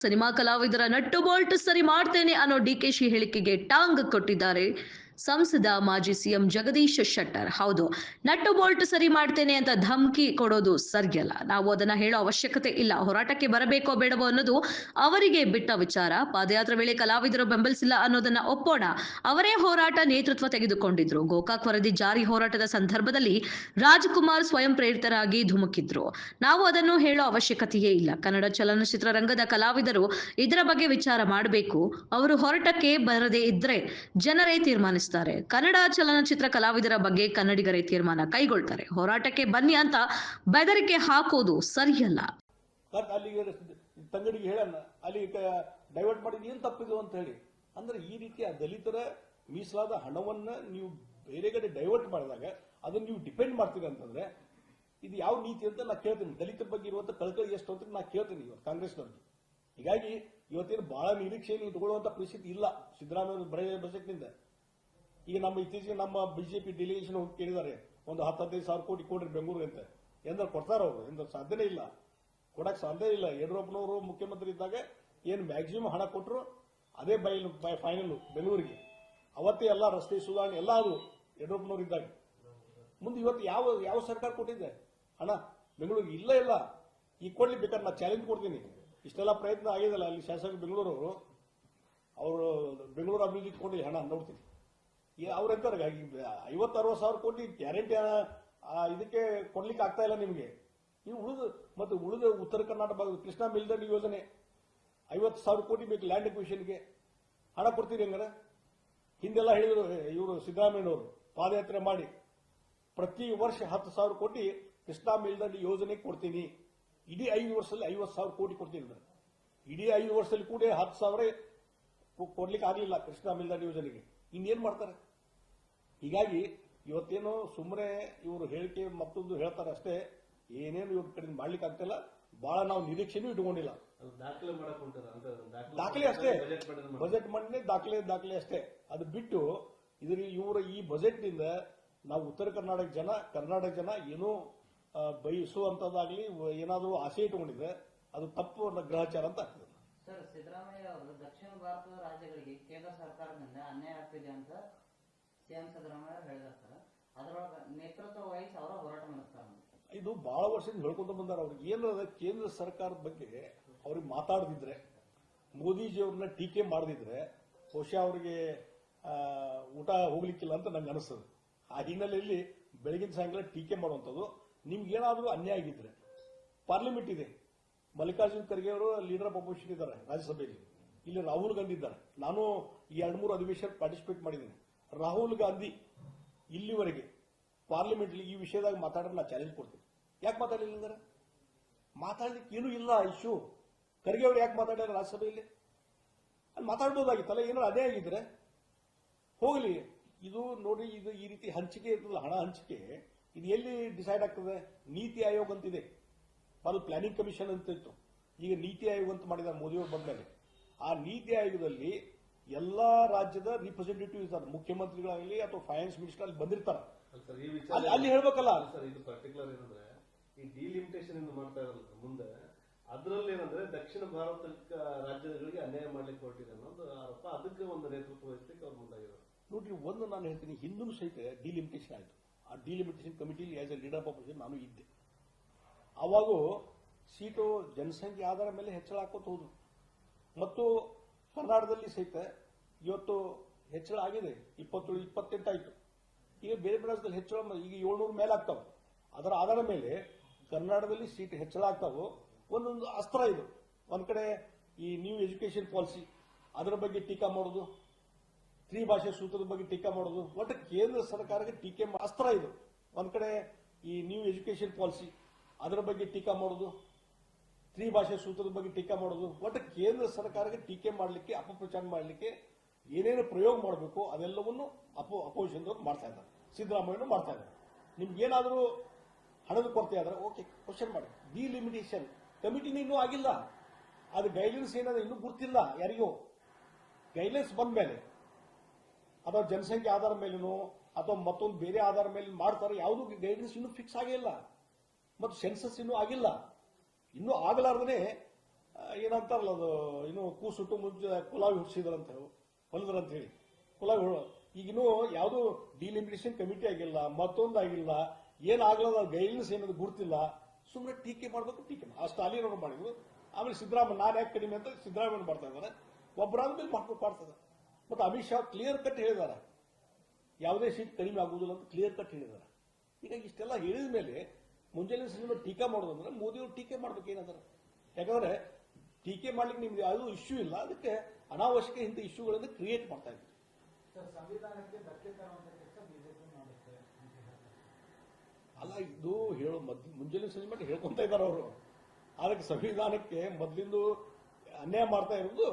Cinema ಕಲಾವಿದರ nut bolt ಸರಿ ಮಾಡ್ತೇನೆ ಅನ್ನೋ ಡಿಕೆಶಿ ಹೇಳಿಕೆಗೆ ಟಾಂಗ್ ಕೊಟ್ಟಿದ್ದಾರೆ ಸಂಸದ ಮಾಜಿ ಸಿಎಂ ಜಗದೀಶ್ ಶೆಟ್ಟರ್. ಹೌದು, ನಟ್ಟು ಬೋಲ್ಟ್ ಸರಿ ಮಾಡ್ತೇನೆ ಅಂತ ಧಮಕಿ ಕೊಡೋದು ಸರಿಯಲ್ಲ. ನಾವು ಅದನ್ನ ಹೇಳೋ ಅವಶ್ಯಕತೆ ಇಲ್ಲ. ಹೋರಾಟಕ್ಕೆ ಬರಬೇಕೋ ಬೇಡವೋ ಅನ್ನೋದು ಅವರಿಗೆ ಬಿಟ್ಟ ವಿಚಾರ. ಪಾದಯಾತ್ರೆ ವೇಳೆ ಕಲಾವಿದರು ಬೆಂಬಲಿಸಿಲ್ಲ ಅನ್ನೋದನ್ನ ಒಪ್ಪೋಣ. ಅವರೇ ಹೋರಾಟ ನೇತೃತ್ವ ತೆಗೆದುಕೊಂಡಿದ್ರು. ಗೋಕಾಕ್ ವರದಿ ಜಾರಿ ಹೋರಾಟದ ಸಂದರ್ಭದಲ್ಲಿ ರಾಜ್ಕುಮಾರ್ ಸ್ವಯಂ ಪ್ರೇರಿತರಾಗಿ ಧುಮುಕಿದ್ರು. ನಾವು ಅದನ್ನು ಹೇಳೋ ಅವಶ್ಯಕತೆಯೇ ಇಲ್ಲ. ಕನ್ನಡ ಚಲನಚಿತ್ರ ರಂಗದ ಕಲಾವಿದರು ಇದರ ಬಗ್ಗೆ ವಿಚಾರ ಮಾಡಬೇಕು. ಅವರು ಹೋರಾಟಕ್ಕೆ ಬರದೇ ಇದ್ರೆ ಜನರೇ ತೀರ್ಮಾನಿಸ್ತಾರೆ. ಕನ್ನಡ ಚಲನಚಿತ್ರ ಕಲಾವಿದರ ಬಗ್ಗೆ ಕನ್ನಡಿಗರೇ ತೀರ್ಮಾನ ಕೈಗೊಳ್ತಾರೆ. ಹೋರಾಟಕ್ಕೆ ಬನ್ನಿ ಅಂತ ಬೆದರಿಕೆ ಹಾಕೋದು ಸರಿಯಲ್ಲ. ಅಲ್ಲಿಗೆ ತಂಗಡಿಗೆ ಹೇಳಣ್ಣ ಅಲ್ಲಿ ಡೈವರ್ಟ್ ಮಾಡಿದ ಏನ್ ತಪ್ಪಿದು ಅಂತ ಹೇಳಿ ಅಂದ್ರೆ ಈ ರೀತಿಯ ದಲಿತರ ಮೀಸಲಾದ ಹಣವನ್ನ ನೀವು ಬೇರೆ ಕಡೆ ಡೈವರ್ಟ್ ಮಾಡಿದಾಗ ಅದನ್ನ ನೀವು ಡಿಪೆಂಡ್ ಮಾಡ್ತೀರಿ ಅಂತಂದ್ರೆ ಇದು ಯಾವ ನೀತಿ ಅಂತ ನಾ ಕೇಳ್ತೀನಿ. ದಲಿತರ ಬಗ್ಗೆ ಇರುವಂತ ಕಳಕಳಿ ಎಷ್ಟು ಅಂತ ನಾ ಕೇಳ್ತೀನಿ ಇವತ್ತು ಕಾಂಗ್ರೆಸ್ನವ್ರಿಗೆ. ಹೀಗಾಗಿ ಇವತ್ತೇನು ಬಹಳ ನಿರೀಕ್ಷೆಯನ್ನು ಇಟ್ಕೊಳ್ಳುವಂತ ಪರಿಸ್ಥಿತಿ ಇಲ್ಲ ಸಿದ್ದರಾಮಯ್ಯ ಬಜೆಟ್ನಿಂದ. ಈಗ ನಮ್ಮ ಇತ್ತೀಚೆಗೆ ನಮ್ಮ ಬಿಜೆಪಿ ಡೆಲಿಗೇಷನ್ ಹೋಗಿ ಕೇಳಿದ್ದಾರೆ, ಒಂದು 10-15 ಸಾವಿರ ಕೋಟಿ ಕೊಡ್ರಿ ಬೆಂಗಳೂರು ಅಂತ. ಎಂದ್ರೆ ಕೊಡ್ತಾರ ಅವರು? ಎಂದ್ರೆ ಸಾಧ್ಯನೇ ಇಲ್ಲ, ಕೊಡಕ್ ಸಾಧ್ಯ ಇಲ್ಲ. ಯಡಿಯೂರಪ್ಪನವರು ಮುಖ್ಯಮಂತ್ರಿ ಇದ್ದಾಗ ಏನು ಮ್ಯಾಕ್ಸಿಮಮ್ ಹಣ ಕೊಟ್ಟರು ಅದೇ ಫೈನಲ್ ಬೆಂಗಳೂರಿಗೆ. ಅವತ್ತೇ ಎಲ್ಲ ರಸ್ತೆ ಸುಧಾರಣೆ ಎಲ್ಲ ಅದು ಯಡಿಯೂರಪ್ಪನವರು ಇದ್ದಾಗ. ಮುಂದೆ ಇವತ್ತು ಯಾವ ಸರ್ಕಾರ ಕೊಟ್ಟಿದೆ ಹಣ ಬೆಂಗಳೂರಿಗೆ? ಇಲ್ಲ ಇಲ್ಲ. ಈಗ ಕೊಡ್ಲಿ ಬೇಕಾದ್ರೆ ನಾ ಚಾಲೆಂಜ್ ಕೊಡ್ತೀನಿ. ಇಷ್ಟೆಲ್ಲ ಪ್ರಯತ್ನ ಆಗಿದಲ್ಲ ಅಲ್ಲಿ ಶಾಸಕ ಬೆಂಗಳೂರವರು, ಅವರು ಬೆಂಗಳೂರು ಅಭಿವೃದ್ಧಿ ಕೊಡ್ಲಿ ಹಣ ನೋಡ್ತೀನಿ. ಅವ್ರೆಂತಾರೆ 50-60 ಸಾವಿರ ಕೋಟಿ ಗ್ಯಾರಂಟಿ ಇದಕ್ಕೆ ಕೊಡ್ಲಿಕ್ಕೆ ಆಗ್ತಾ ಇಲ್ಲ ನಿಮಗೆ. ನೀವು ಉಳಿದ ಉತ್ತರ ಕರ್ನಾಟಕ ಭಾಗದ ಕೃಷ್ಣಾ ಮೇಲ್ದಂಡೆ ಯೋಜನೆ 50 ಸಾವಿರ ಕೋಟಿ ಬೇಕು ಲ್ಯಾಂಡ್ ಎಕ್ವಿಷನ್ಗೆ. ಹಣ ಕೊಡ್ತೀರಿ ಹಂಗಾರೆ? ಹಿಂದೆಲ್ಲ ಹೇಳಿದ್ರು ಇವರು ಸಿದ್ದರಾಮಯ್ಯನವರು ಪಾದಯಾತ್ರೆ ಮಾಡಿ ಪ್ರತಿ ವರ್ಷ 10 ಸಾವಿರ ಕೋಟಿ ಕೃಷ್ಣಾ ಮೇಲ್ದಂಡೆ ಯೋಜನೆ ಕೊಡ್ತೀನಿ, ಇಡೀ 5 ವರ್ಷದಲ್ಲಿ 50 ಸಾವಿರ ಕೋಟಿ ಕೊಡ್ತೀನಿ. ಇಡೀ 5 ವರ್ಷದಲ್ಲಿ ಕೂಡ 10 ಸಾವಿರ ಕೊಡ್ಲಿಕ್ಕೆ ಆಗಲಿಲ್ಲ ಕೃಷ್ಣಾ ಮೇಲ್ದಂಡೆ ಯೋಜನೆಗೆ. ಇನ್ನೇನ್ ಮಾಡ್ತಾರೆ? ಹೀಗಾಗಿ ಇವತ್ತೇನು ಸುಮ್ಮನೆ ಇವರು ಹೇಳಿಕೆ ಮತ್ತೊಂದು ಹೇಳ್ತಾರೆ ಅಷ್ಟೇ, ಏನೇನು ಇವ್ರ ಕಡೆ ಮಾಡ್ಲಿಕ್ಕೆ ಆಗ್ತಿಲ್ಲ. ಬಹಳ ನಾವು ನಿರೀಕ್ಷೆನೂ ಇಟ್ಕೊಂಡಿಲ್ಲ. ದಾಖಲೆ ಅಷ್ಟೇ, ಬಜೆಟ್ ಮಂಡನೆ ದಾಖಲೆ ಅಷ್ಟೇ. ಅದು ಬಿಟ್ಟು ಇವರ ಈ ಬಜೆಟ್ ನಿಂದ ನಾವು ಉತ್ತರ ಕರ್ನಾಟಕ ಜನ ಏನೋ ಬಯಸುವಂತದ್ದಾಗ್ಲಿ ಏನಾದರೂ ಆಸೆ ಇಟ್ಟುಕೊಂಡಿದ್ರೆ ಅದು ತಪ್ಪು ಗ್ರಹಚಾರ ಅಂತ ಆಗ್ತದೆ. ಸರ್, ಸಿದ್ದರಾಮಯ್ಯ ಅವರು ದಕ್ಷಿಣ ಭಾರತದ ರಾಜ್ಯಗಳಿಗೆ ಕೇಂದ್ರ ಸರ್ಕಾರದಿಂದ ಅನ್ಯಾಯ ಆಗ್ತಿದೆ ಅಂತ ಸಿಎಂ ಸಿದ್ದರಾಮಯ್ಯ ಹೇಳಿದಾರೆ. ಅದರೊಳಗೆ ನೇತೃತ್ವ ವಹಿಸಿ ಅವರ ಹೋರಾಟ ನಡೆಸ್ತಾರೆ. ಇದು ಬಹಳ ವರ್ಷದಿಂದ ಹೇಳ್ಕೊಂತ ಬಂದಾರ. ಅವ್ರಿಗೆ ಏನದ ಕೇಂದ್ರ ಸರ್ಕಾರದ ಬಗ್ಗೆ ಅವ್ರಿಗೆ ಮಾತಾಡದಿದ್ರೆ, ಮೋದಿಜಿಯವ್ರನ್ನ ಟೀಕೆ ಮಾಡದಿದ್ರೆ ಬಹುಶಃ ಅವರಿಗೆ ಊಟ ಹೋಗ್ಲಿಕ್ಕಿಲ್ಲ ಅಂತ ನಂಗೆ ಅನಿಸ್ತದೆ. ಆ ಹಿನ್ನೆಲೆಯಲ್ಲಿ ಬೆಳಗಿನ ಸಾಯಂಕಾಲ ಟೀಕೆ ಮಾಡುವಂಥದ್ದು. ನಿಮ್ಗೆ ಏನಾದರೂ ಅನ್ಯಾಯ ಆಗಿದ್ರೆ ಪಾರ್ಲಿಮೆಂಟ್ ಇದೆ, ಮಲ್ಲಿಕಾರ್ಜುನ್ ಖರ್ಗೆ ಅವರು ಲೀಡರ್ ಆಫ್ ಅಪೋಸಿಷನ್ ಇದ್ದಾರೆ ರಾಜ್ಯಸಭೆಯಲ್ಲಿ, ಇಲ್ಲಿ ರಾಹುಲ್ ಗಾಂಧಿ ಇದ್ದಾರೆ. ನಾನು ಈ 2-3 ಅಧಿವೇಶನ ಪಾರ್ಟಿಸಿಪೇಟ್ ಮಾಡಿದ್ದೀನಿ. ರಾಹುಲ್ ಗಾಂಧಿ ಇಲ್ಲಿವರೆಗೆ ಪಾರ್ಲಿಮೆಂಟ್ ಈ ವಿಷಯದಾಗ ಮಾತಾಡಿದ್ರೆ ನಾ ಚಾಲೆಂಜ್ ಕೊಡ್ತೀನಿ. ಯಾಕೆ ಮಾತಾಡಲಿಲ್ಲ ಅಂದ್ರೆ ಮಾತಾಡ್ಲಿಕ್ಕೆ ಏನೂ ಇಲ್ಲ ಇಶ್ಯೂ. ಖರ್ಗೆ ಅವರು ಯಾಕೆ ಮಾತಾಡಿಲ್ಲ ರಾಜ್ಯಸಭೆಯಲ್ಲಿ? ಅಲ್ಲಿ ಮಾತಾಡ್ಬೋದಾಗಿತ್ತಲ್ಲ. ಏನಾದ್ರು ಅದೇ ಆಗಿದ್ರೆ ಹೋಗ್ಲಿ. ಇದು ನೋಡಿ, ಇದು ಈ ರೀತಿ ಹಂಚಿಕೆ ಇರ್ತದಲ್ಲ, ಹಣ ಹಂಚಿಕೆ, ಇದು ಎಲ್ಲಿ ಡಿಸೈಡ್ ಆಗ್ತದೆ? ನೀತಿ ಆಯೋಗ ಅಂತಿದೆ, ಮೊದಲು ಪ್ಲಾನಿಂಗ್ ಕಮಿಷನ್ ಅಂತ ಇತ್ತು, ಈಗ ನೀತಿ ಆಯೋಗ ಅಂತ ಮಾಡಿದ್ದಾರೆ ಮೋದಿಯವರು ಬಂದ್ಮೇಲೆ. ಆ ನೀತಿ ಆಯೋಗದಲ್ಲಿ ಎಲ್ಲಾ ರಾಜ್ಯದ ರಿಪ್ರೆಸೆಂಟೇಟಿವ್ ಇರ್ತಾರೆ, ಮುಖ್ಯಮಂತ್ರಿಗಳಾಗಲಿ ಅಥವಾ ಫೈನಾನ್ಸ್ ಮಿನಿಸ್ಟರ್ ಅಲ್ಲಿ ಬಂದಿರ್ತಾರೆ. ಅಲ್ಲಿ ಹೇಳ್ಬೇಕಲ್ಲ ಸರ್. ಇದು ಪರ್ಟಿಕ್ಯುಲರ್ ಏನಂದ್ರೆ ಈ ಡಿಲಿಮಿಟೇಷನ್ ಮಾಡ್ತಾ ಇರಲ್ಲ ಮುಂದೆ, ಅದರಲ್ಲಿ ಏನಂದ್ರೆ ದಕ್ಷಿಣ ಭಾರತ ರಾಜ್ಯಗಳಿಗೆ ಅನ್ಯಾಯ ಮಾಡ್ಲಿಕ್ಕೆ ಹೊರಟಿದೆ ಅನ್ನೋದು ಆರೋಪ. ಅದಕ್ಕೆ ಒಂದು ನೇತೃತ್ವ ವಹಿಸಲಿಕ್ಕೆ ಅವ್ರು ಮುಂದಾಗಿದ್ದಾರೆ. ನೋಡ್ರಿ, ಒಂದು ನಾನು ಹೇಳ್ತೀನಿ, ಹಿಂದೂ ಸಹಿತ ಡಿಲಿಮಿಟೇಷನ್ ಆಯಿತು. ಆ ಡಿಲಿಮಿಟೇಷನ್ ಕಮಿಟಿಲಿ as a leader of opposition ನಾನು ಇದ್ದೆ. ಅವಾಗೂ ಸೀಟು ಜನಸಂಖ್ಯೆ ಆಧಾರ ಮೇಲೆ ಹೆಚ್ಚಳ ಹಾಕೋತ ಹೋದ್ರು. ಮತ್ತು ಕರ್ನಾಟಕದಲ್ಲಿ ಸಹಿತ ಇವತ್ತು ಹೆಚ್ಚಳ ಆಗಿದೆ, 27-28 ಆಯಿತು. ಈಗ ಬೇರೆ ರಾಜ್ಯದಲ್ಲಿ ಹೆಚ್ಚಳ ಈಗ 700 ಮೇಲೆ ಆಗ್ತಾವೆ. ಅದರ ಆಧಾರ ಮೇಲೆ ಕರ್ನಾಟಕದಲ್ಲಿ ಸೀಟ್ ಹೆಚ್ಚಳ ಆಗ್ತಾವೆ. ಒಂದೊಂದು ಅಸ್ತ್ರ ಇದು. ಒಂದ್ ಕಡೆ ಈ ನ್ಯೂ ಎಜುಕೇಶನ್ ಪಾಲಿಸಿ ಅದರ ಬಗ್ಗೆ ಟೀಕಾ ಮಾಡೋದು, ತ್ರಿಭಾಷೆ ಸೂತ್ರದ ಬಗ್ಗೆ ಟೀಕಾ ಮಾಡೋದು, ಒಟ್ಟು ಕೇಂದ್ರ ಸರ್ಕಾರಕ್ಕೆ ಟೀಕೆ ಅಸ್ತ್ರ ಇದು. ಒಂದ್ ಕಡೆ ಈ ನ್ಯೂ ಎಜುಕೇಶನ್ ಪಾಲಿಸಿ ಅದರ ಬಗ್ಗೆ ಟೀಕಾ ಮಾಡೋದು, ತ್ರಿಭಾಷೆ ಸೂತ್ರದ ಬಗ್ಗೆ ಟೀಕಾ ಮಾಡೋದು, ಒಟ್ಟು ಕೇಂದ್ರ ಸರ್ಕಾರಕ್ಕೆ ಟೀಕೆ ಮಾಡಲಿಕ್ಕೆ, ಅಪಪ್ರಚಾರ ಮಾಡಲಿಕ್ಕೆ ಏನೇನು ಪ್ರಯೋಗ ಮಾಡಬೇಕು ಅದೆಲ್ಲವನ್ನು ಅಪೋಸಿಷನ್ ಮಾಡ್ತಾ ಇದ್ದಾರೆ. ಸಿದ್ದರಾಮಯ್ಯ ಮಾಡ್ತಾ ಇದ್ದಾರೆ. ನಿಮ್ಗೇನಾದರೂ ಹಣದ ಕೊರತೆ ಆದ್ರೆ ಓಕೆ, ಕ್ವಶನ್ ಮಾಡಿ. ಡಿಲಿಮಿಟೇಷನ್ ಕಮಿಟಿನ ಇನ್ನೂ ಆಗಿಲ್ಲ, ಅದು ಗೈಡ್ಲೈನ್ಸ್ ಏನಾದ ಇನ್ನೂ ಗೊತ್ತಿಲ್ಲ ಯಾರಿಗೂ. ಗೈಡ್ಲೈನ್ಸ್ ಬಂದ ಮೇಲೆ ಅಥವಾ ಜನಸಂಖ್ಯೆ ಆಧಾರ ಮೇಲೇನೋ ಅಥವಾ ಮತ್ತೊಂದು ಬೇರೆ ಆಧಾರ ಮೇಲೆ ಮಾಡ್ತಾರೆ. ಯಾವುದೂ ಗೈಡೆನ್ಸ್ ಇನ್ನೂ ಫಿಕ್ಸ್ ಆಗಿಲ್ಲ ಮತ್ತು ಸೆನ್ಸಸ್ ಇನ್ನೂ ಆಗಿಲ್ಲ. ಇನ್ನೂ ಆಗಲಾರ್ದೇ ಏನಂತಾರಲ್ಲ ಅದು ಇನ್ನು ಕೂಸುಟ್ಟು ಮುಂಚೆ ಕುಲಾವಿ ಹುಟ್ಟಿಸಿದ್ರಂತ ಹೊಲದ್ರಂತ ಹೇಳಿ ಕುಲಾವಿ ಈಗಿನ್ನೂ ಯಾವುದು ಡಿಲಿಮಿಟೇಷನ್ ಕಮಿಟಿ ಆಗಿಲ್ಲ, ಮತ್ತೊಂದಾಗಿಲ್ಲ, ಏನಾಗ್ಲದ ಗೈಡ್ಲೈನ್ಸ್ ಏನದು ಗುರ್ತಿಲ್ಲ. ಸುಮ್ಮನೆ ಟೀಕೆ ಮಾಡಬೇಕು, ಟೀಕೆ ಆ ಸ್ಟಾಲಿನ್ ಅವರು ಮಾಡಿದ್ರು. ಆಮೇಲೆ ಸಿದ್ದರಾಮಯ್ಯ ನಾನು ಯಾಕೆ ಕಡಿಮೆ ಅಂತ ಸಿದ್ದರಾಮಯ್ಯ ಮಾಡ್ತಾ ಇದ್ದಾರೆ. ಒಬ್ಬರಾದ್ಮೇಲೆ ಮಾಡ್ತದೆ. ಮತ್ತು ಅಮಿತ್ ಶಾ ಕ್ಲಿಯರ್ ಕಟ್ ಹೇಳಿದ್ದಾರೆ, ಯಾವುದೇ ಸೀಟ್ ಕಡಿಮೆ ಆಗುವುದಿಲ್ಲ ಅಂತ ಕ್ಲಿಯರ್ ಕಟ್ ಹೇಳಿದ್ದಾರೆ. ಈಗ ಇಷ್ಟೆಲ್ಲ ಹೇಳಿದ ಮೇಲೆ ಮುಂಜಾನೆ ಸಿನಿಮಾ ಟೀಕಾ ಮಾಡೋದಂದ್ರೆ ಮೋದಿಯವರು ಟೀಕೆ ಮಾಡ್ಬೇಕೇನಾದ್ರೆ. ಯಾಕಂದ್ರೆ ಟೀಕೆ ಮಾಡ್ಲಿಕ್ಕೆ ನಿಮ್ಗೆ ಯಾವುದೂ ಇಶ್ಯೂ ಇಲ್ಲ, ಅದಕ್ಕೆ ಅನಾವಶ್ಯಕ ಇಂಥ ಇಶ್ಯೂಗಳನ್ನು ಕ್ರಿಯೇಟ್ ಮಾಡ್ತಾ ಇದ್ದಾರೆ. ಸಂವಿಧಾನಕ್ಕೆ ಧಕ್ಕೆ ತರುವಂತ ಕೆಲಸ ಬಿಜೆಪಿ ಮಾಡುತ್ತೆ. ಅಲ್ಲ, ಇದು ಹೇಳೋ ಮುಂಜಾನೆ ಸಿನಿಮಾ ಹೇಳ್ಕೊಂತ ಇದ್ದಾರೆ ಅವರು. ಅದಕ್ಕೆ ಸಂವಿಧಾನಕ್ಕೆ ಮೊದಲಿಂದು ಅನ್ಯಾಯ ಮಾಡ್ತಾ ಇರೋದು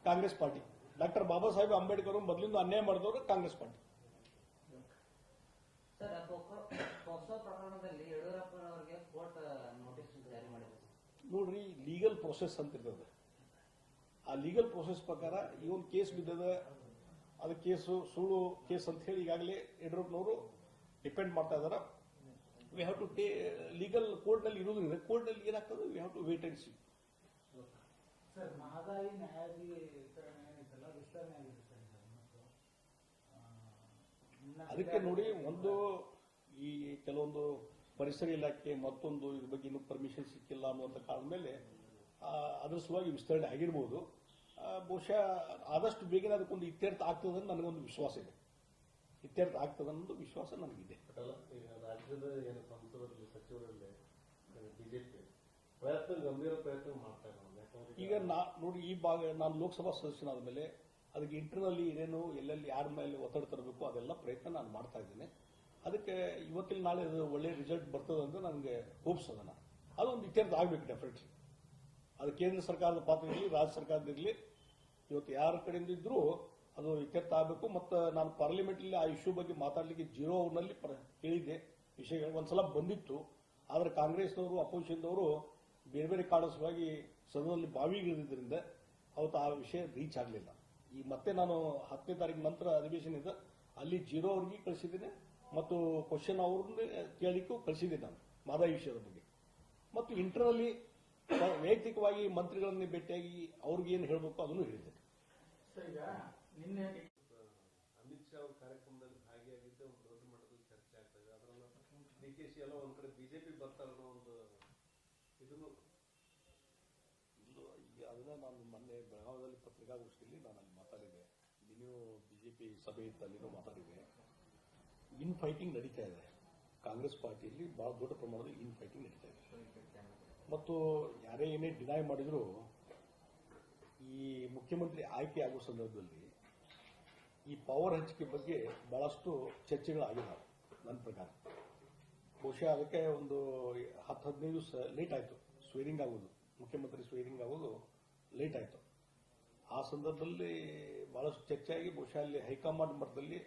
ಕಾಂಗ್ರೆಸ್ ಪಾರ್ಟಿ. ಡಾಕ್ಟರ್ ಬಾಬಾ ಸಾಹೇಬ್ ಅಂಬೇಡ್ಕರ್ ಮೊದಲಿಂದ ಅನ್ಯಾಯ ಮಾಡಿದವರು ಕಾಂಗ್ರೆಸ್ ಪಾರ್ಟಿ. ಸರ್, ಪೋಕ್ಸೋ ಪ್ರಕರಣದಲ್ಲಿ ಯಡಿಯೂರಪ್ಪನವರಿಗೆ ಕೋರ್ಟ್ ನೋಟಿಸ್ ಜಾರಿ ಮಾಡಿದೆ. ನೋಡ್ರಿ, ಲೀಗಲ್ ಪ್ರೊಸೆಸ್ ಅಂತ ಇರ್ತದೆ. ಆ ಲೀಗಲ್ ಪ್ರೊಸೆಸ್ ಪ್ರಕಾರ ಈ ಒಂದು ಕೇಸ್ ಬಿದ್ದದ, ಅದು ಕೇಸು ಸುಳ್ಳು ಕೇಸ್ ಅಂತ ಹೇಳಿ ಈಗಾಗಲೇ ಯಡಿಯೂರಪ್ಪನವರು ಡಿಪೆಂಡ್ ಮಾಡ್ತಾ ಇದ್ದಾರೆ. ವಿ ಹ್ಯಾವ್ ಟು ಲೀಗಲ್ ಕೋರ್ಟ್ನಲ್ಲಿ ಇರೋದ್ರಿಂದ ಕೋರ್ಟ್ನಲ್ಲಿ ಏನಾಗ್ತದೆ, we have to wait and see. Sir, Mahadayi ನ್ಯಾಯಾಧೀಕರಣ ಏನಿತ್ತಲ್ಲ ವಿಸ್ತರಣೆ ಆಗಿದೆ ಸರ್. ಅದಕ್ಕೆ ನೋಡಿ, ಒಂದು ಈ ಕೆಲವೊಂದು ಪರಿಸರ ಇಲಾಖೆ ಮತ್ತೊಂದು ಇದ್ರ ಬಗ್ಗೆ ಇನ್ನೂ ಪರ್ಮಿಷನ್ ಸಿಕ್ಕಿಲ್ಲ ಅನ್ನುವಂಥ ಕಾರಣದ ಮೇಲೆ ಅದರ ಸಲುವಾಗಿ ವಿಸ್ತರಣೆ ಆಗಿರ್ಬೋದು. ಬಹುಶಃ ಆದಷ್ಟು ಬೇಗನೆ ಅದಕ್ಕೊಂದು ಇತ್ಯರ್ಥ ಆಗ್ತದೆ ಅಂತ ನನಗೊಂದು ವಿಶ್ವಾಸ ಇದೆ. ಇತ್ಯರ್ಥ ಆಗ್ತದೆ ಅನ್ನೋದು ವಿಶ್ವಾಸ ನನಗಿದೆ. ಈಗ ರಾಜ್ಯದ ಏನು ಸಂಸದರಲ್ಲಿ ಸಚಿವರಲ್ಲಿ ಬಿಜೆಪಿ ಗಂಭೀರ ಪ್ರಯತ್ನ ಮಾಡ್ತಾ ಇದ್ದಾರೆ. ಈಗ ನೋಡಿ, ಈ ಭಾಗ ನಾನು ಲೋಕಸಭಾ ಸದಸ್ಯನಾದ ಮೇಲೆ ಅದಕ್ಕೆ ಇಂಟರ್ನಲ್ಲಿ ಏನೇನು ಎಲ್ಲೆಲ್ಲಿ ಯಾರ ಮೇಲೆ ಒತ್ತಡ ತರಬೇಕು ಅದೆಲ್ಲ ಪ್ರಯತ್ನ ನಾನು ಮಾಡ್ತಾ ಇದ್ದೇನೆ. ಅದಕ್ಕೆ ಇವತ್ತಿನ ನಾಳೆ ಅದು ಒಳ್ಳೆ ರಿಸಲ್ಟ್ ಬರ್ತದೆ ಅಂತ ನನಗೆ ಹೋಪ್ಸ್ ಅದನ್ನ. ಅದೊಂದು ಇತ್ಯರ್ಥ ಆಗ್ಬೇಕು ಡೆಫಿನೆಟ್ಲಿ. ಅದು ಕೇಂದ್ರ ಸರ್ಕಾರದ ಪಾತ್ರ ಇರಲಿ, ರಾಜ್ಯ ಸರ್ಕಾರದಿರಲಿ, ಇವತ್ತು ಯಾರ ಕಡೆಯಿಂದ ಇದ್ರೂ ಅದು ಇತ್ಯರ್ಥ ಆಗಬೇಕು. ಮತ್ತು ನಾನು ಪಾರ್ಲಿಮೆಂಟಲ್ಲಿ ಆ ಇಶ್ಯೂ ಬಗ್ಗೆ ಮಾತಾಡಲಿಕ್ಕೆ 0 ಅವರ್ನಲ್ಲಿ ಹೇಳಿದ್ದೆ. ವಿಷಯಗಳು ಒಂದ್ಸಲ ಬಂದಿತ್ತು, ಆದರೆ ಕಾಂಗ್ರೆಸ್ನವರು ಅಪೋಸಿಷನ್ದವರು ಬೇರೆ ಬೇರೆ ಕಾರಣ ಸಲುವಾಗಿ ಸದನದಲ್ಲಿ ಬಾವಿಗಿಳಿದ್ರಿಂದ ಅವತ್ತು ಆ ವಿಷಯ ರೀಚ್ ಆಗಲಿಲ್ಲ. ಈ ಮತ್ತೆ ನಾನು 10ನೇ ತಾರೀಕು ನಂತರ ಅಧಿವೇಶನ ಇದೆ, ಅಲ್ಲಿ 0 ಅವರಿಗೆ ಕಳಿಸಿದ್ದೇನೆ ಮತ್ತು ಕ್ವಶನ್ ಅವ್ರನ್ನ ಕೇಳಲಿಕ್ಕೂ ಕಳಿಸಿದ್ದೇನೆ ನಾನು ಮಹದಾಯಿ ವಿಷಯದ ಬಗ್ಗೆ. ಮತ್ತು ಇಂಟರ್ನಲ್ಲಿ ವೈಯಕ್ತಿಕವಾಗಿ ಮಂತ್ರಿಗಳನ್ನೇ ಭೇಟಿಯಾಗಿ ಅವ್ರಿಗೆ ಏನು ಹೇಳಬೇಕು ಅದನ್ನು ಹೇಳಿದ್ದೇನೆ. ಈಗ ನಿನ್ನೆ ಅಮಿತ್ ಶಾ ಅವ್ರ ಕಾರ್ಯಕ್ರಮದಲ್ಲಿ ಭಾಗಿಯಾಗಿದ್ದೆ ಒಂದು ದೊಡ್ಡ ಮಟ್ಟದಲ್ಲಿ ಚರ್ಚೆ ಆಗ್ತಾ ಇದೆ. ಅದರಲ್ಲ ಡಿಕೆಶಿ ಎಲ್ಲ ಒಂದ್ ಕಡೆ ಬಿಜೆಪಿ ಬರ್ತಾರೆ ಅನ್ನೋ ಒಂದು ಇದನ್ನು ಅದನ್ನ ನಾನು ಮೊನ್ನೆ ಬೆಳಗಾವಿಯಲ್ಲಿ ಪತ್ರಿಕಾಗೋಷ್ಠಿಯಲ್ಲಿ ನಾನು ಅಲ್ಲಿ ಮಾತಾಡಿದೆ. ನೀವು ಬಿಜೆಪಿ ಸಭೆ ಇತ್ತು, ಅಲ್ಲಿನೂ ಮಾತಾಡಿದೆ. ಇನ್ ಫೈಟಿಂಗ್ ನಡೀತಾ ಇದೆ ಕಾಂಗ್ರೆಸ್ ಪಾರ್ಟಿಯಲ್ಲಿ, ಬಹಳ ದೊಡ್ಡ ಪ್ರಮಾಣದಲ್ಲಿ ಇನ್ ಫೈಟಿಂಗ್ ನಡೀತಾ ಇದೆ. ಮತ್ತು ಯಾರೇ ಏನೇ ಡಿನೈ ಮಾಡಿದ್ರು ಈ ಮುಖ್ಯಮಂತ್ರಿ ಆಯ್ಕೆ ಆಗುವ ಸಂದರ್ಭದಲ್ಲಿ ಈ ಪವರ್ ಹಂಚಿಕೆ ಬಗ್ಗೆ ಬಹಳಷ್ಟು ಚರ್ಚೆಗಳಾಗಿದ್ದಾವೆ. ನನ್ನ ಪ್ರಕಾರ ಬಹುಶಃ ಅದಕ್ಕೆ ಒಂದು 10-15 ದಿವಸ ಲೇಟ್ ಆಯಿತು ಸ್ವೇರಿಂಗ್ ಆಗೋದು, ಮುಖ್ಯಮಂತ್ರಿ ಸ್ವೇರಿಂಗ್ ಆಗೋದು ಲೇಟ್ ಆಯಿತು. ಆ ಸಂದರ್ಭದಲ್ಲಿ ಬಹಳಷ್ಟು ಚರ್ಚೆ ಆಗಿ ಬಹುಶಃ ಅಲ್ಲಿ ಹೈಕಮಾಂಡ್ ಮಟ್ಟದಲ್ಲಿ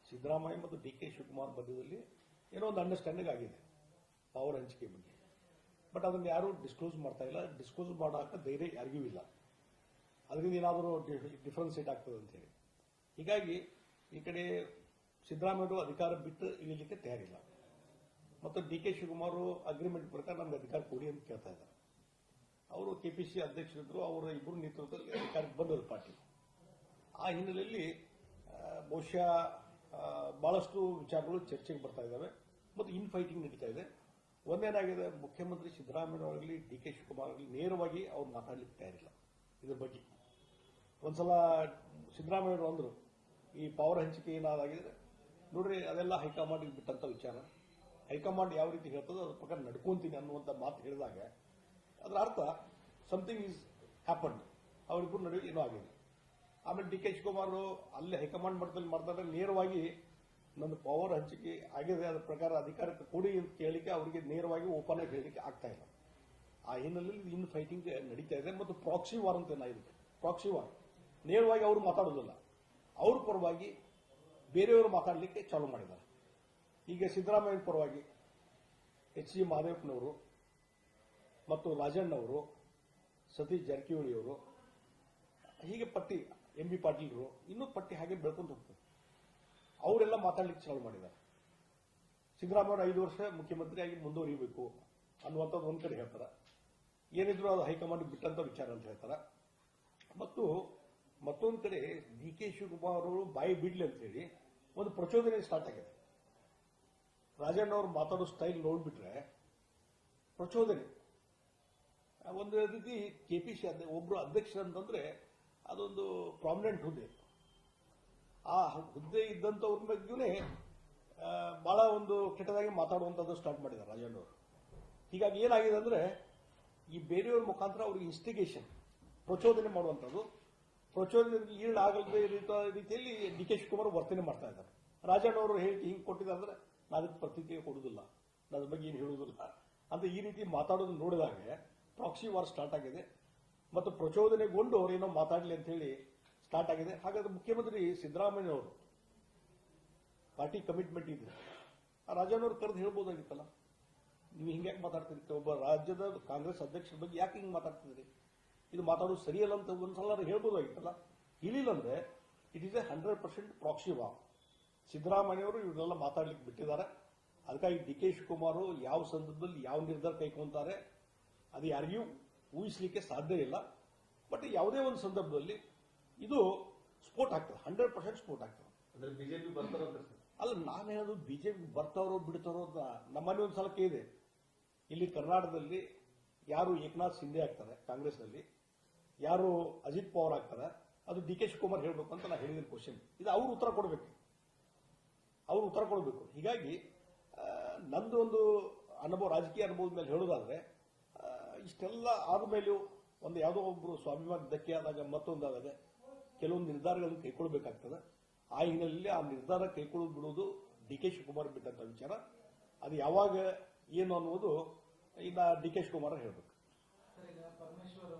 ಸಿದ್ದರಾಮಯ್ಯ ಮತ್ತು ಡಿ ಕೆ ಶಿವಕುಮಾರ್ ಮಧ್ಯದಲ್ಲಿ ಏನೋ ಒಂದು ಅಂಡರ್ಸ್ಟ್ಯಾಂಡಿಂಗ್ ಆಗಿದೆ ಪವರ್ ಹಂಚಿಕೆ ಬಗ್ಗೆ. ಬಟ್ ಅದನ್ನು ಯಾರೂ ಡಿಸ್ಕ್ಲೋಸ್ ಮಾಡ್ತಾ ಇಲ್ಲ. ಡಿಸ್ಕ್ಲೋಸ್ ಮಾಡೋಕೆ ಧೈರ್ಯ ಯಾರಿಗೂ ಇಲ್ಲ, ಅದರಿಂದ ಏನಾದರೂ ಡಿಫ್ರೆನ್ಸಿಯೇಟ್ ಆಗ್ತದೆ ಅಂತ ಹೇಳಿ. ಹೀಗಾಗಿ ಈ ಕಡೆ ಸಿದ್ದರಾಮಯ್ಯ ಅಧಿಕಾರ ಬಿಟ್ಟು ಇಳಿಲಿಕ್ಕೆ ತಯಾರಿಲ್ಲ ಮತ್ತು ಡಿ ಕೆ ಶಿವಕುಮಾರ್ ಅಗ್ರಿಮೆಂಟ್ ಪ್ರಕಾರ ನಮ್ಗೆ ಅಧಿಕಾರ ಕೊಡಿ ಅಂತ ಕೇಳ್ತಾ ಇದ್ದಾರೆ. ಅವರು ಕೆಪಿಸಿ ಅಧ್ಯಕ್ಷರಿದ್ರು, ಅವರ ಇಬ್ಬರು ನೇತೃತ್ವದಲ್ಲಿ ಅಧಿಕಾರಕ್ಕೆ ಬಂದವರು ಪಾರ್ಟಿ. ಆ ಹಿನ್ನೆಲೆಯಲ್ಲಿ ಬಹುಶಃ ಬಹಳಷ್ಟು ವಿಚಾರಗಳು ಚರ್ಚೆಗೆ ಬರ್ತಾ ಇದ್ದಾವೆ ಮತ್ತು ಇನ್ ಫೈಟಿಂಗ್ ನಡೀತಾ ಇದೆ. ಒಂದೇನಾಗಿದೆ, ಮುಖ್ಯಮಂತ್ರಿ ಸಿದ್ದರಾಮಯ್ಯ ಅವರಾಗಲಿ ಡಿ ಕೆ ಶಿವಕುಮಾರ್ ಆಗಲಿ ನೇರವಾಗಿ ಅವ್ರು ಮಾತಾಡ್ಲಿಕ್ಕೆ ತಯಾರಿಲ್ಲ ಇದ್ರ ಬಗ್ಗೆ. ಒಂದ್ಸಲ ಸಿದ್ದರಾಮಯ್ಯ ಅಂದ್ರು ಈ ಪವರ್ ಹಂಚಿಕೆ ಏನಾದಾಗಿದೆ ನೋಡ್ರಿ, ಅದೆಲ್ಲ ಹೈಕಮಾಂಡ್ ಬಿಟ್ಟಂತ ವಿಚಾರ. ಹೈಕಮಾಂಡ್ ಯಾವ ರೀತಿ ಹೇಳ್ತದೋ ಅದ್ರ ಪ್ರಕಾರ ನಡ್ಕೊಂತೀನಿ ಅನ್ನುವಂಥ ಮಾತು ಹೇಳಿದಾಗ ಅದರ ಅರ್ಥ ಸಮಥಿಂಗ್ ಈಸ್ ಹ್ಯಾಪನ್ಡ್, ಅವರಿಬ್ಬರು ನಡುವೆ ಏನೋ ಆಗಿದೆ. ಆಮೇಲೆ ಡಿ ಕೆ ಶಿವಕುಮಾರ್ ಅಲ್ಲಿ ಹೈಕಮಾಂಡ್ ಮಟ್ಟದಲ್ಲಿ ಮಾಡ್ತಾರೆ, ನೇರವಾಗಿ ನನ್ನ ಪವರ್ ಹಂಚಿಕೆ ಆಗಿದೆ, ಅದರ ಪ್ರಕಾರ ಅಧಿಕಾರಕ್ಕೆ ಕೊಡಿ ಅಂತ ಕೇಳಲಿಕ್ಕೆ ಅವರಿಗೆ ನೇರವಾಗಿ ಓಪನ್ ಆಗಿ ಹೇಳಲಿಕ್ಕೆ ಆಗ್ತಾ ಇಲ್ಲ. ಆ ಹಿನ್ನೆಲೆಯಲ್ಲಿ ಇನ್ನು ಫೈಟಿಂಗ್ ನಡೀತಾ ಇದೆ ಮತ್ತು ಪ್ರಾಕ್ಸಿ ವಾರ್ ಅಂತ ಏನಾಗಿದೆ, ಪ್ರಾಕ್ಸಿ ವಾರ್ ನೇರವಾಗಿ ಅವರು ಮಾತಾಡೋದಿಲ್ಲ, ಅವ್ರ ಪರವಾಗಿ ಬೇರೆಯವರು ಮಾತಾಡಲಿಕ್ಕೆ ಚಾಲೂ ಮಾಡಿದ್ದಾರೆ. ಈಗ ಸಿದ್ದರಾಮಯ್ಯ ಪರವಾಗಿ ಎಚ್ ಡಿ ಮಹದೇವಪ್ಪನವರು ಮತ್ತು ರಾಜಣ್ಣವರು, ಸತೀಶ್ ಜಾರಕಿಹೊಳಿ ಅವರು, ಹೀಗೆ ಪಟ್ಟಿ ಎಂ ಬಿ ಪಾಟೀಲ್ರು, ಇನ್ನೂ ಪಟ್ಟಿ ಹಾಗೆ ಬೆಳ್ಕೊಂಡು ಹೋಗ್ತದೆ. ಅವರೆಲ್ಲ ಮಾತಾಡ್ಲಿಕ್ಕೆ ಚಾಲೂ ಮಾಡಿದ್ದಾರೆ. ಸಿದ್ದರಾಮಯ್ಯ 5 ವರ್ಷ ಮುಖ್ಯಮಂತ್ರಿಯಾಗಿ ಮುಂದುವರಿಯಬೇಕು ಅನ್ನುವಂಥದ್ದು ಒಂದ್ ಕಡೆ ಹೇಳ್ತಾರೆ. ಏನಿದ್ರು ಅದು ಹೈಕಮಾಂಡ್ ಬಿಟ್ಟಂತ ವಿಚಾರ ಅಂತ ಹೇಳ್ತಾರೆ. ಮತ್ತು ಮತ್ತೊಂದು ಕಡೆ ಡಿ ಕೆ ಶಿವಕುಮಾರ್ ಅವರು ಬಾಯಿ ಬಿಡ್ಲಿ ಅಂತ ಹೇಳಿ ಒಂದು ಪ್ರಚೋದನೆ ಸ್ಟಾರ್ಟ್ ಆಗಿದೆ. ರಾಜಣ್ಣ ಅವರು ಮಾತಾಡೋ ಸ್ಟೈಲ್ ನೋಡ್ಬಿಟ್ರೆ ಪ್ರಚೋದನೆ. ಒಂದು ರೀತಿ ಕೆಪಿಸಿ ಒಬ್ರು ಅಧ್ಯಕ್ಷರಂತಂದ್ರೆ ಅದೊಂದು ಪ್ರಾಮಿನೆಂಟ್ ಹುದ್ದೆ. ಆ ಹುದ್ದೆ ಇದ್ದಂಥವ್ರ ಬಗ್ಗೆನೇ ಬಹಳ ಒಂದು ಕೆಟ್ಟದಾಗಿ ಮಾತಾಡುವಂಥದ್ದು ಸ್ಟಾರ್ಟ್ ಮಾಡಿದ್ದಾರೆ ರಾಜಣ್ಣ ಅವರು. ಹೀಗಾಗಿ ಏನಾಗಿದೆ ಅಂದ್ರೆ ಈ ಬೇರೆಯವ್ರ ಮುಖಾಂತರ ಅವ್ರಿಗೆ ಇನ್ಸ್ಟಿಗೇಷನ್, ಪ್ರಚೋದನೆ ಮಾಡುವಂಥದ್ದು, ಪ್ರಚೋದನೆಗೆ ಈಡಾಗದೇ ರೀತಿಯಲ್ಲಿ ಡಿ ಕೆ ಶಿವಕುಮಾರ್ ವರ್ತನೆ ಮಾಡ್ತಾ ಇದ್ದಾರೆ. ರಾಜಣ್ಣ ಅವರು ಹೇಳಿಕೆ ಹಿಂಗೆ ಕೊಟ್ಟಿದ್ದಾರೆ ಅಂದ್ರೆ ನಾನು ಅದಕ್ಕೆ ಪ್ರತಿಕ್ರಿಯೆ ಕೊಡುವುದಿಲ್ಲ, ನನ್ನ ಬಗ್ಗೆ ಏನು ಹೇಳುವುದಿಲ್ಲ ಅಂತ ಈ ರೀತಿ ಮಾತಾಡೋದು ನೋಡಿದಾಗ ಪ್ರಾಕ್ಸಿ ವಾರ್ ಸ್ಟಾರ್ಟ್ ಆಗಿದೆ ಮತ್ತು ಪ್ರಚೋದನೆಗೊಂಡು ಅವರೇನೋ ಮಾತಾಡಲಿ ಅಂತ ಹೇಳಿ ಸ್ಟಾರ್ಟ್ ಆಗಿದೆ. ಹಾಗಾದ್ರೆ ಮುಖ್ಯಮಂತ್ರಿ ಸಿದ್ದರಾಮಯ್ಯ ಅವರು ಪಾರ್ಟಿ ಕಮಿಟ್ಮೆಂಟ್ ಇದೆ, ರಾಜಣ್ಣವ್ರು ಕರೆದು ಹೇಳ್ಬೋದಾಗಿತ್ತಲ್ಲ, ನೀವು ಹಿಂಗ್ಯಾಕೆ ಮಾತಾಡ್ತೀರಿ, ಒಬ್ಬ ರಾಜ್ಯದ ಕಾಂಗ್ರೆಸ್ ಅಧ್ಯಕ್ಷರ ಬಗ್ಗೆ ಯಾಕೆ ಹಿಂಗೆ ಮಾತಾಡ್ತಿದ್ರಿ, ಇದು ಮಾತಾಡೋದು ಸರಿಯಲ್ಲ ಅಂತ ಒಂದ್ಸಲ ಹೇಳ್ಬೋದಾಗಿತ್ತಲ್ಲ. ಇಲ್ಲಿಲ್ಲ ಅಂದ್ರೆ it is A 100% proxy war. Siddaramaiah ಅವರು ಇವನ್ನೆಲ್ಲ ಮಾತಾಡ್ಲಿಕ್ಕೆ ಬಿಟ್ಟಿದ್ದಾರೆ. ಅದಕ್ಕಾಗಿ ಡಿ ಕೆ ಶಿವಕುಮಾರ್ ಯಾವ ಸಂದರ್ಭದಲ್ಲಿ ಯಾವ ನಿರ್ಧಾರ ಕೈಗೊಂತಾರೆ ಅದು ಯಾರಿಗೂ ಊಹಿಸಲಿಕ್ಕೆ ಸಾಧ್ಯ ಇಲ್ಲ. ಬಟ್ ಯಾವುದೇ ಒಂದು ಸಂದರ್ಭದಲ್ಲಿ ಇದು ಸ್ಫೋಟ ಆಗ್ತದೆ, 100% ಸ್ಫೋಟ ಆಗ್ತದೆ. ಅಂದ್ರೆ ಬಿಜೆಪಿ ಬರ್ತಾರಂತ ಅಲ್ಲ, ನಾನು ಹೇಳೋದು ಬಿಜೆಪಿ ಬರ್ತಾರೋ ಬಿಡ್ತಾರೋ ಅಂತ. ನಮ್ಮಲ್ಲಿ ಒಂದು ಸಲ ಕೇಳಿದೆ, ಇಲ್ಲಿ ಕರ್ನಾಟಕದಲ್ಲಿ ಯಾರು ಏಕನಾಥ್ ಶಿಂದೆ ಆಗ್ತಾರೆ ಕಾಂಗ್ರೆಸ್ನಲ್ಲಿ, ಯಾರು ಅಜಿತ್ ಪವಾರ್ ಆಗ್ತಾರೆ, ಅದು ಡಿ ಕೆ ಶಿವಕುಮಾರ್ ಹೇಳಬೇಕು ಅಂತ ನಾನು ಹೇಳಿದ ಕ್ವಶನ್. ಇದು ಅವ್ರು ಉತ್ತರ ಕೊಡಬೇಕು, ಅವ್ರು ಉತ್ತರ ಕೊಡಬೇಕು. ಹೀಗಾಗಿ ನಂದು ಒಂದು ಅನುಭವ, ರಾಜಕೀಯ ಅನುಭವದ ಮೇಲೆ ಹೇಳೋದಾದ್ರೆ ಇಷ್ಟೆಲ್ಲ ಆದ್ಮೇಲೂ ಒಂದು ಯಾವುದೋ ಒಬ್ರು ಸ್ವಾಭಿಮಾನ ಧಕ್ಕೆ ಆದಾಗ ಮತ್ತೊಂದಾದಾಗ ಕೆಲವೊಂದು ನಿರ್ಧಾರಗಳನ್ನು ಕೈಗೊಳ್ಳಬೇಕಾಗ್ತದೆ. ಆ ಹಿನ್ನೆಲೆಯಲ್ಲಿ ಆ ನಿರ್ಧಾರ ಕೈಗೊಳ್ಳೋದು ಬಿಡುವುದು ಡಿ ಕೆ ಶಿವಕುಮಾರ್ ಬಿಟ್ಟಂತ ವಿಚಾರ. ಅದು ಯಾವಾಗ ಏನು ಅನ್ನುವುದು ಇನ್ನ ಡಿ ಕೆ ಶಿವಕುಮಾರ್ ಹೇಳಬೇಕು. ಸರ್, ಈಗ ಪರಮೇಶ್ವರ್